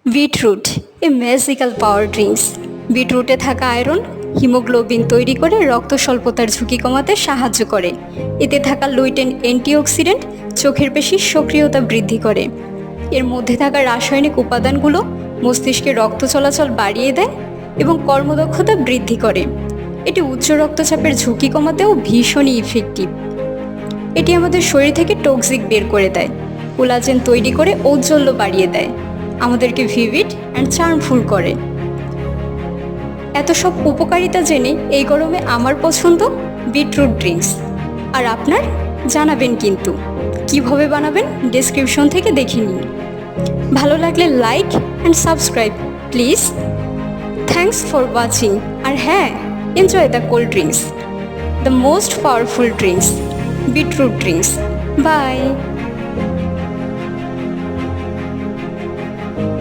Beetroot a magical power drinks. বিটরুটে থাকা iron haemoglobin তৈরি করে রক্ত স্বল্পতার ঝুঁকি কমাতে সাহায্য করে। এতে থাকা লুইটেন অ্যান্টিঅক্সিডেন্ট চোখের পেশির সক্রিয়তা বৃদ্ধি করে। এর মধ্যে থাকা রাসায়নিক উপাদানগুলো মস্তিষ্কে রক্ত চলাচল বাড়িয়ে দেয় এবং কর্মদক্ষতা বৃদ্ধি করে। এটি উচ্চ রক্তচাপের ঝুঁকি কমাতেও ভীষণই ইফেক্টিভ। এটি আমাদের শরীর থেকে টক্সিক বের করে দেয়, কোলাজেন তৈরি করে ঔজ্জ্বল্য বাড়িয়ে দেয়, আমাদেরকে ভিভিড অ্যান্ড চার্মফুল করে। এত সব উপকারিতা জেনে এই গরমে আমার পছন্দ বিটরুট ড্রিঙ্কস। আর আপনার জানাবেন কিন্তু কিভাবে বানাবেন ডেসক্রিপশন থেকে দেখে নিন। ভালো লাগলে like and subscribe please. Thanks for watching. আর হ্যাঁ, enjoy the cold drinks, the most powerful drinks, beetroot drinks. By.